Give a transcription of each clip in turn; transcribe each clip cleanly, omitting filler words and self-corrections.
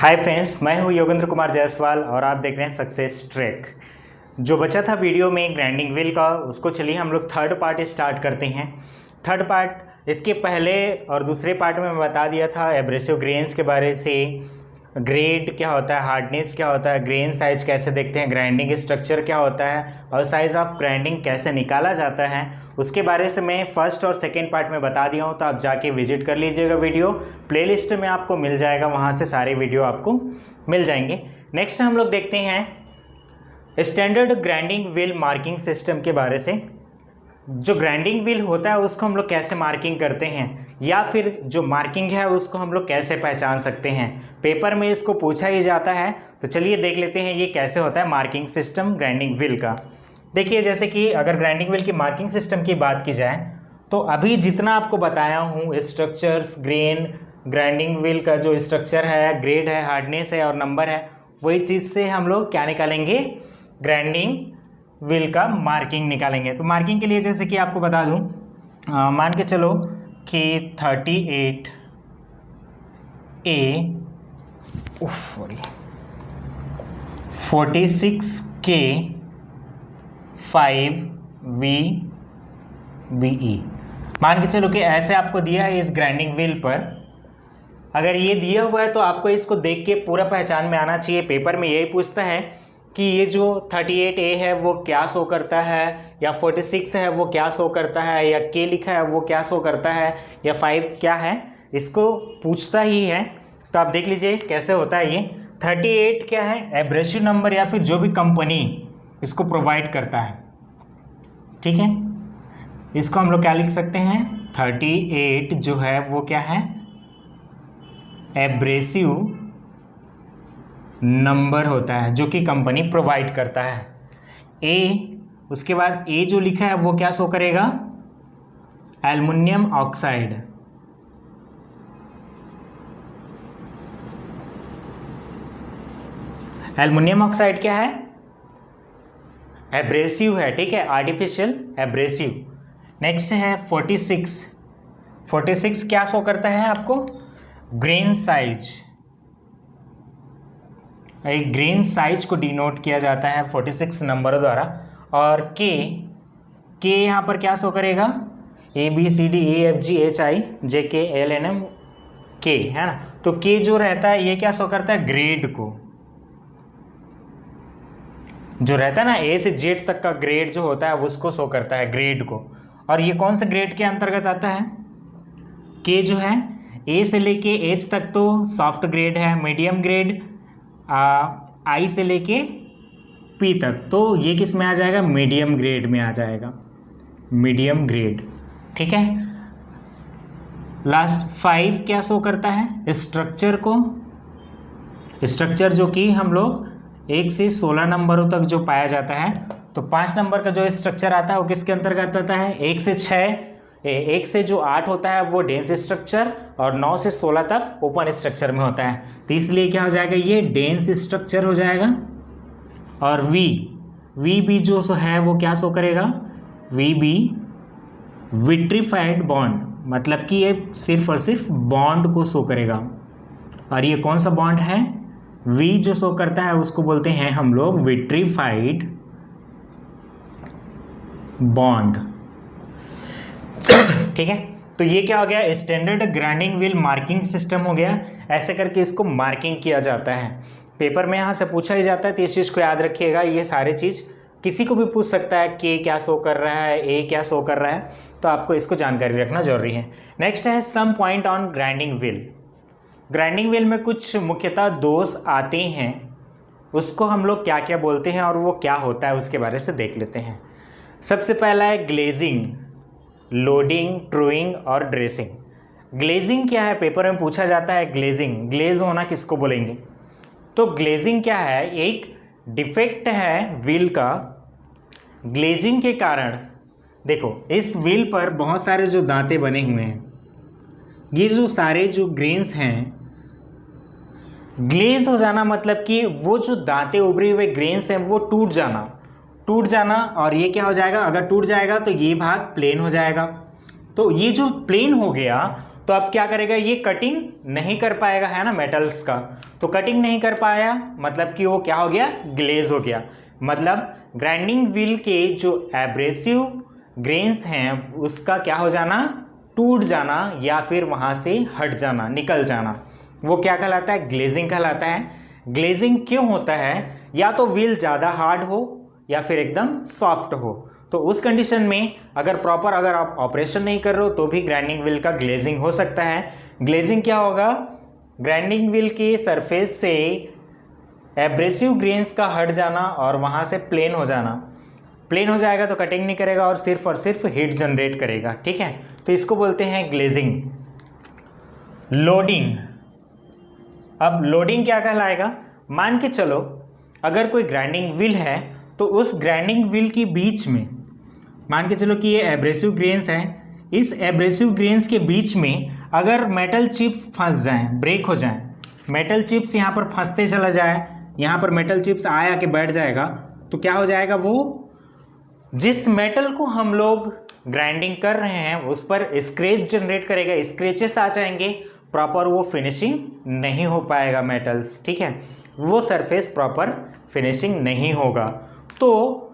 Hi friends, मैं हूं योगेंद्र कुमार जायसवाल और आप देख रहे हैं सक्सेस ट्रैक। जो बचा था वीडियो में ग्राइंडिंग व्हील का, उसको चलिए हम लोग थर्ड पार्ट स्टार्ट करते हैं। थर्ड पार्ट, इसके पहले और दूसरे पार्ट में मैं बता दिया था एब्रेसिव ग्रेन्स के बारे से, ग्रेड क्या होता है, हार्डनेस क्या होता है, ग्रेन साइज कैसे देखते हैं, ग्राइंडिंग स्ट्रक्चर क्या होता है और साइज ऑफ ग्राइंडिंग कैसे निकाला जाता है, उसके बारे से मैं फर्स्ट और सेकेंड पार्ट में बता दिया हूँ। तो आप जाके विजिट कर लीजिएगा, वीडियो प्लेलिस्ट में आपको मिल जाएगा, वहाँ से सारे वीडियो आपको मिल जाएंगे। नेक्स्ट हम लोग देखते हैं standard grinding wheel marking system के बारे से। जो ग्राइंडिंग व्हील होता है उसको हम लोग कैसे मार्किंग करते हैं, या फिर जो मार्किंग है उसको हम लोग कैसे पहचान सकते हैं। पेपर में इसको पूछा ही जाता है, तो चलिए देख लेते हैं ये कैसे होता है मार्किंग सिस्टम ग्राइंडिंग व्हील का। देखिए, जैसे कि अगर ग्राइंडिंग व्हील की मार्किंग सिस्टम की बात की जाए तो अभी जितना आपको बताया हूँ स्ट्रक्चर्स, ग्रेन, ग्राइंडिंग व्हील का जो स्ट्रक्चर है, ग्रेड है, हार्डनेस है और नंबर है, वही चीज़ से हम लोग क्या निकालेंगे, ग्राइंडिंग व्हील का मार्किंग निकालेंगे। तो मार्किंग के लिए जैसे कि आपको बता दूं, मान के चलो कि 38A 46K 5VBE, मान के चलो कि ऐसे आपको दिया है इस ग्राइंडिंग व्हील पर। अगर ये दिया हुआ है तो आपको इसको देख के पूरा पहचान में आना चाहिए। पेपर में यही पूछता है कि ये जो 38A है वो क्या शो करता है, या 46 है वो क्या शो करता है, या K लिखा है वो क्या शो करता है, या 5 क्या है, इसको पूछता ही है। तो आप देख लीजिए कैसे होता है ये। 38 क्या है, एब्रेसिव नंबर या फिर जो भी कंपनी इसको प्रोवाइड करता है, ठीक है। इसको हम लोग क्या लिख सकते हैं, 38 जो है वो क्या है, एब्रेसिव नंबर होता है जो कि कंपनी प्रोवाइड करता है। ए, उसके बाद ए जो लिखा है वो क्या शो करेगा, एल्युमिनियम ऑक्साइड। एल्युमिनियम ऑक्साइड क्या है, एब्रेसिव है, ठीक है, आर्टिफिशियल एब्रेसिव। नेक्स्ट है 46 क्या शो करता है आपको, ग्रेन साइज। एक ग्रेन साइज को डिनोट किया जाता है 46 नंबर द्वारा। और के यहाँ पर क्या शो करेगा, ABCDEFGHIJKLMN के, है ना। तो के जो रहता है ये क्या शो करता है, ग्रेड को। जो रहता है ना A से Z तक का ग्रेड जो होता है उसको शो करता है, ग्रेड को। और ये कौन से ग्रेड के अंतर्गत आता है, के जो है A से लेके H तक तो सॉफ्ट ग्रेड है, मीडियम ग्रेड I से लेके P तक तो ये किस में आ जाएगा, मीडियम ग्रेड में आ जाएगा, मीडियम ग्रेड, ठीक है। लास्ट 5 क्या शो करता है, स्ट्रक्चर को। स्ट्रक्चर जो कि हम लोग 1 से 16 नंबरों तक जो पाया जाता है, तो 5 नंबर का जो स्ट्रक्चर आता है वो किसके अंतर्गत आता है, 1 से 6, 1 से जो 8 होता है वो डेंस स्ट्रक्चर, और 9 से 16 तक ओपन स्ट्रक्चर में होता है। तो इसलिए क्या हो जाएगा, ये डेंस स्ट्रक्चर हो जाएगा। और वी भी जो है वो क्या शो करेगा, VB विट्रीफाइड बॉन्ड, मतलब कि ये सिर्फ और सिर्फ बॉन्ड को शो करेगा। और ये कौन सा बॉन्ड है, V जो शो करता है उसको बोलते हैं हम लोग विट्रीफाइड बॉन्ड, ठीक है। तो ये क्या हो गया, standard grinding wheel marking system हो गया। ऐसे करके इसको मार्किंग किया जाता है। पेपर में यहाँ से पूछा ही जाता है, तो इस चीज़ को याद रखिएगा। ये सारी चीज़ किसी को भी पूछ सकता है, के क्या शो कर रहा है, ए क्या शो कर रहा है, तो आपको इसको जानकारी रखना जरूरी है। नेक्स्ट है some point on grinding wheel. Grinding wheel में कुछ मुख्यतः दोष आते हैं, उसको हम लोग क्या क्या बोलते हैं और वो क्या होता है उसके बारे से देख लेते हैं। सबसे पहला है ग्लेजिंग, लोडिंग, ट्रूइंग और ड्रेसिंग। ग्लेजिंग क्या है, पेपर में पूछा जाता है ग्लेजिंग, ग्लेज होना किसको बोलेंगे। तो ग्लेजिंग क्या है, एक डिफेक्ट है व्हील का। ग्लेजिंग के कारण देखो इस व्हील पर बहुत सारे जो दांते बने हुए हैं, ये जो सारे जो ग्रेन्स हैं, ग्लेज हो जाना मतलब कि वो जो दांते उभरे हुए ग्रेन्स हैं वो टूट जाना। और ये क्या हो जाएगा, अगर टूट जाएगा तो ये भाग प्लेन हो जाएगा। तो ये जो प्लेन हो गया तो अब क्या करेगा, ये कटिंग नहीं कर पाएगा, है ना, मेटल्स का। तो कटिंग नहीं कर पाया मतलब कि वो क्या हो गया, ग्लेज हो गया। मतलब ग्राइंडिंग व्हील के जो एब्रेसिव ग्रेन्स हैं उसका क्या हो जाना, टूट जाना या फिर वहाँ से हट जाना, निकल जाना, वो क्या कहलाता है, ग्लेजिंग कहलाता है। ग्लेजिंग क्यों होता है, या तो व्हील ज़्यादा हार्ड हो या फिर एकदम सॉफ्ट हो। तो उस कंडीशन में अगर प्रॉपर अगर आप ऑपरेशन नहीं कर रहे हो तो भी ग्राइंडिंग व्हील का ग्लेजिंग हो सकता है। ग्लेजिंग क्या होगा, ग्राइंडिंग व्हील के सरफेस से एब्रेसिव ग्रेन्स का हट जाना और वहाँ से प्लेन हो जाना। प्लेन हो जाएगा तो कटिंग नहीं करेगा और सिर्फ हीट जनरेट करेगा, ठीक है। तो इसको बोलते हैं ग्लेजिंग। लोडिंग, अब लोडिंग क्या कहलाएगा, मान के चलो अगर कोई ग्राइंडिंग व्हील है तो उस ग्राइंडिंग व्हील के बीच में मान के चलो कि ये एब्रेसिव ग्रेन्स हैं, इस एब्रेसिव ग्रेन्स के बीच में अगर मेटल चिप्स फंस जाएं, ब्रेक हो जाएं, मेटल चिप्स यहाँ पर फंसते चला जाए, यहाँ पर मेटल चिप्स आया के बैठ जाएगा, तो क्या हो जाएगा, वो जिस मेटल को हम लोग ग्राइंडिंग कर रहे हैं उस पर स्क्रैच जनरेट करेगा, स्क्रैचेस आ जाएंगे, प्रॉपर वो फिनिशिंग नहीं हो पाएगा मेटल्स, ठीक है, वो सरफेस प्रॉपर फिनिशिंग नहीं होगा। तो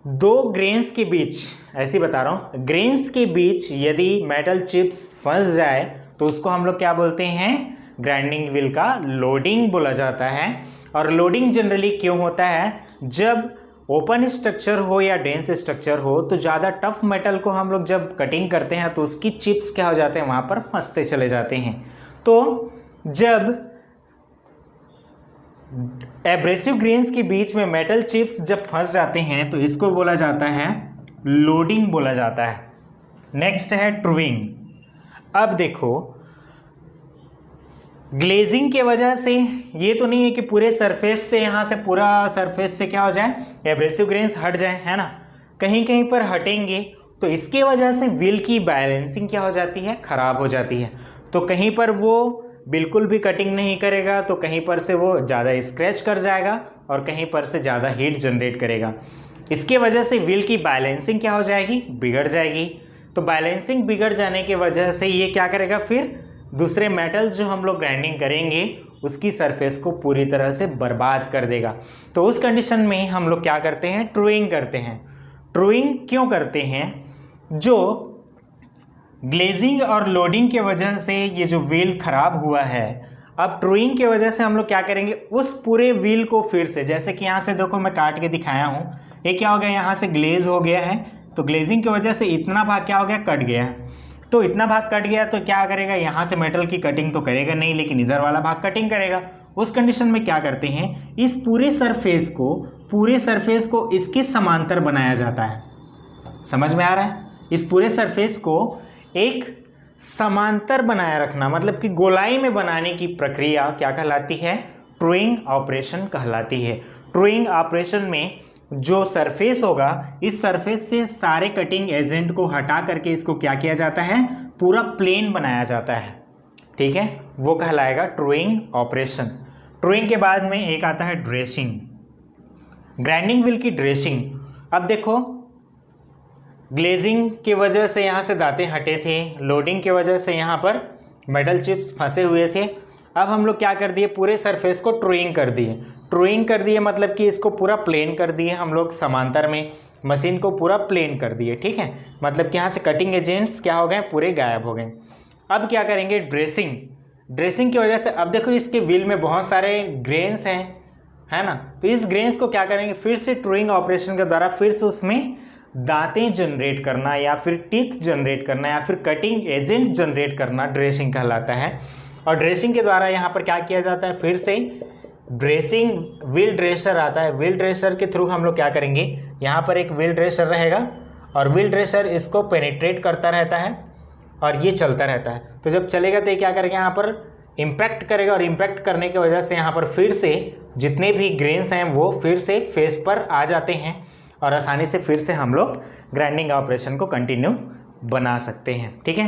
दो ग्रेन्स के बीच, ऐसे बता रहा हूँ, ग्रेन्स के बीच यदि मेटल चिप्स फंस जाए तो उसको हम लोग क्या बोलते हैं, ग्राइंडिंग व्हील का लोडिंग बोला जाता है। और लोडिंग जनरली क्यों होता है, जब ओपन स्ट्रक्चर हो या डेंस स्ट्रक्चर हो तो ज़्यादा टफ मेटल को हम लोग जब कटिंग करते हैं तो उसकी चिप्स क्या हो जाते हैं, वहाँ पर फंसते चले जाते हैं। तो जब एब्रेसिव ग्रेन्स के बीच में मेटल चिप्स जब फंस जाते हैं तो इसको बोला जाता है लोडिंग बोला जाता है। नेक्स्ट है ट्रूइंग। अब देखो ग्लेजिंग के वजह से ये तो नहीं है कि पूरे सरफेस से, यहाँ से पूरा सरफेस से क्या हो जाए, एब्रेसिव ग्रेन्स हट जाए, है ना, कहीं कहीं पर हटेंगे, तो इसके वजह से व्हील की बैलेंसिंग क्या हो जाती है, खराब हो जाती है। तो कहीं पर वो बिल्कुल भी कटिंग नहीं करेगा, तो कहीं पर से वो ज़्यादा स्क्रैच कर जाएगा और कहीं पर से ज़्यादा हीट जनरेट करेगा। इसके वजह से व्हील की बैलेंसिंग क्या हो जाएगी, बिगड़ जाएगी। तो बैलेंसिंग बिगड़ जाने की वजह से ये क्या करेगा, फिर दूसरे मेटल्स जो हम लोग ग्राइंडिंग करेंगे उसकी सरफेस को पूरी तरह से बर्बाद कर देगा। तो उस कंडीशन में हम लोग क्या करते हैं, ट्रूइंग करते हैं। ट्रूइंग क्यों करते हैं, जो ग्लेजिंग और लोडिंग के वजह से ये जो व्हील खराब हुआ है, अब ट्रूइंग की वजह से हम लोग क्या करेंगे, उस पूरे व्हील को फिर से, जैसे कि यहाँ से देखो मैं काट के दिखाया हूँ, ये क्या हो गया, यहाँ से ग्लेज हो गया है, तो ग्लेजिंग की वजह से इतना भाग क्या हो गया, कट गया। तो इतना भाग कट गया तो क्या करेगा, यहाँ से मेटल की कटिंग तो करेगा नहीं, लेकिन इधर वाला भाग कटिंग करेगा। उस कंडीशन में क्या करते हैं, इस पूरे सरफेस को इसके समांतर बनाया जाता है। समझ में आ रहा है, इस पूरे सरफेस को एक समांतर बनाए रखना, मतलब कि गोलाई में बनाने की प्रक्रिया क्या कहलाती है, ट्रूइंग ऑपरेशन कहलाती है। ट्रूइंग ऑपरेशन में जो सरफेस होगा, इस सरफेस से सारे कटिंग एजेंट को हटा करके इसको क्या किया जाता है, पूरा प्लेन बनाया जाता है, ठीक है, वो कहलाएगा ट्रूइंग ऑपरेशन। ट्रूइंग के बाद में एक आता है ड्रेसिंग, ग्राइंडिंग व्हील की ड्रेसिंग। अब देखो ग्लेजिंग की वजह से यहाँ से दांतें हटे थे, लोडिंग की वजह से यहाँ पर मेटल चिप्स फंसे हुए थे। अब हम लोग क्या कर दिए, पूरे सरफेस को ट्रूइंग कर दिए। ट्रूइंग कर दिए मतलब कि इसको पूरा प्लेन कर दिए हम लोग, समांतर में मशीन को पूरा प्लेन कर दिए, ठीक है, मतलब कि यहाँ से कटिंग एजेंट्स क्या हो गए, पूरे गायब हो गए। अब क्या करेंगे, ड्रेसिंग। ड्रेसिंग की वजह से अब देखो इसके व्हील में बहुत सारे ग्रेन्स हैं, है ना, तो इस ग्रेन्स को क्या करेंगे, फिर से ट्रूइंग ऑपरेशन के द्वारा फिर से उसमें दांतें जनरेट करना या फिर टीथ जनरेट करना या फिर कटिंग एजेंट जनरेट करना ड्रेसिंग कहलाता है। और ड्रेसिंग के द्वारा यहाँ पर क्या किया जाता है, फिर से ड्रेसिंग व्हील ड्रेसर आता है। व्हील ड्रेसर के थ्रू हम लोग क्या करेंगे, यहाँ पर एक व्हील ड्रेसर रहेगा और व्हील ड्रेसर इसको पेनिट्रेट करता रहता है और ये चलता रहता है। तो जब चलेगा तो ये क्या करेगा, यहाँ पर इम्पैक्ट करेगा और इम्पैक्ट करने की वजह से यहाँ पर फिर से जितने भी ग्रेन्स हैं वो फिर से फेस पर आ जाते हैं और आसानी से फिर से हम लोग ग्राइंडिंग ऑपरेशन को कंटिन्यू बना सकते हैं, ठीक है।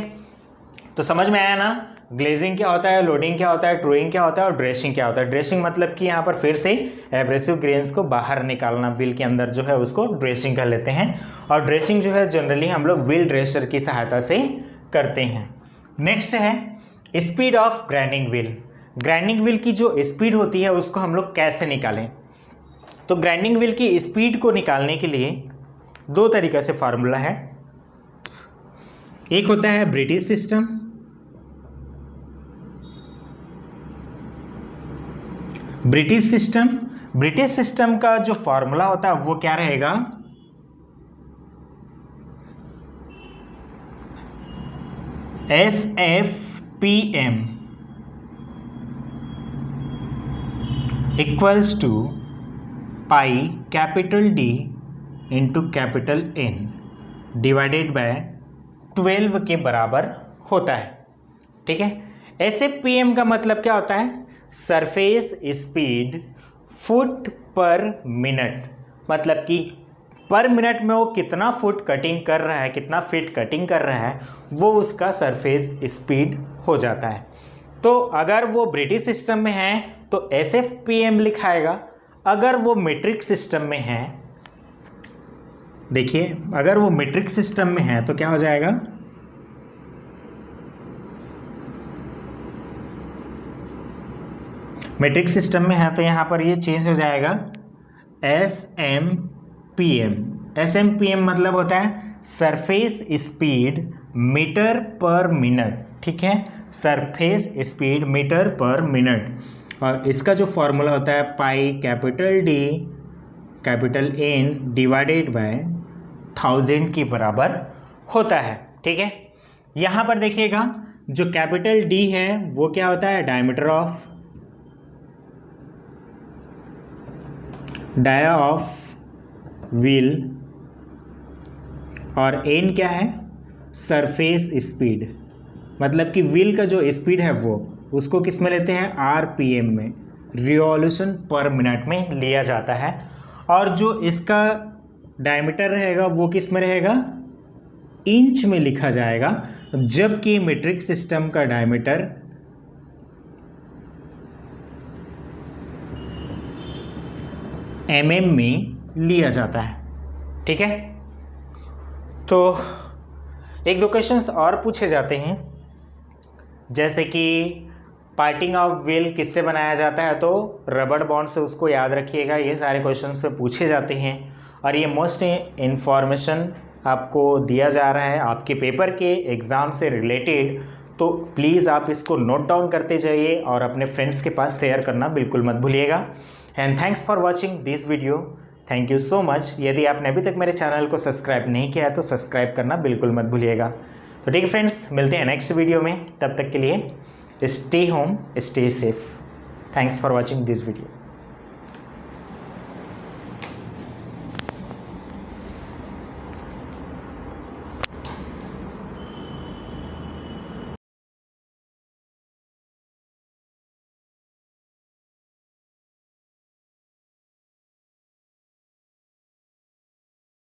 तो समझ में आया ना, ग्लेजिंग क्या होता है, लोडिंग क्या होता है, ट्रूइंग क्या होता है और ड्रेसिंग क्या होता है। ड्रेसिंग मतलब कि यहाँ पर फिर से एब्रेसिव ग्रेन्स को बाहर निकालना, व्हील के अंदर जो है उसको ड्रेसिंग कर लेते हैं। और ड्रेसिंग जो है जनरली हम लोग व्हील ड्रेसर की सहायता से करते हैं। नेक्स्ट है speed of grinding wheel. Grinding wheel की जो स्पीड होती है उसको हम लोग कैसे निकालें? तो ग्राइंडिंग व्हील की स्पीड को निकालने के लिए दो तरीक़े से फार्मूला है। एक होता है ब्रिटिश सिस्टम, ब्रिटिश सिस्टम का जो फॉर्मूला होता है वो क्या रहेगा? SFPM equals to pi capital D into capital N divided by 12 के बराबर होता है। ठीक है, SFPM का मतलब क्या होता है? सरफेस स्पीड फुट पर मिनट, मतलब कि पर मिनट में वो कितना फुट कटिंग कर रहा है, कितना फीट कटिंग कर रहा है, वो उसका सरफेस स्पीड हो जाता है। तो अगर वो ब्रिटिश सिस्टम में है तो SFPM लिखाएगा, अगर वो मीट्रिक सिस्टम में है, देखिए अगर वो मीट्रिक सिस्टम में है तो क्या हो जाएगा? मीट्रिक सिस्टम में है तो यहाँ पर ये चेंज हो जाएगा SMPM। SMPM मतलब होता है सरफेस स्पीड मीटर पर मिनट। ठीक है, सरफेस स्पीड मीटर पर मिनट, और इसका जो फॉर्मूला होता है पाई capital D capital N divided bye 1000 के बराबर होता है। ठीक है, यहाँ पर देखिएगा जो कैपिटल D है वो क्या होता है? डायमीटर ऑफ व्हील, और N क्या है? सरफेस स्पीड, मतलब कि व्हील का जो स्पीड है वो उसको किस में लेते हैं? RPM में, रिवॉल्यूशन पर मिनट में लिया जाता है। और जो इसका डायमीटर रहेगा वो किस में रहेगा? इंच में लिखा जाएगा, जबकि मीट्रिक सिस्टम का डायमीटर mm में लिया जाता है। ठीक है, तो एक दो क्वेश्चंस और पूछे जाते हैं, जैसे कि पार्टिंग ऑफ व्हील किससे बनाया जाता है? तो रबड़ बॉन्ड से, उसको याद रखिएगा। ये सारे क्वेश्चंस पे पूछे जाते हैं और ये मोस्ट इन्फॉर्मेशन आपको दिया जा रहा है आपके पेपर के एग्ज़ाम से रिलेटेड, तो प्लीज़ आप इसको नोट डाउन करते जाइए और अपने फ्रेंड्स के पास शेयर करना बिल्कुल मत भूलिएगा। And thanks for watching this video, thank you so much. यदि आपने अभी तक मेरे चैनल को सब्सक्राइब नहीं किया है तो सब्सक्राइब करना बिल्कुल मत भूलिएगा। तो ठीक है फ्रेंड्स, मिलते हैं नेक्स्ट वीडियो में, तब तक के लिए stay home, stay safe. Thanks for watching this video.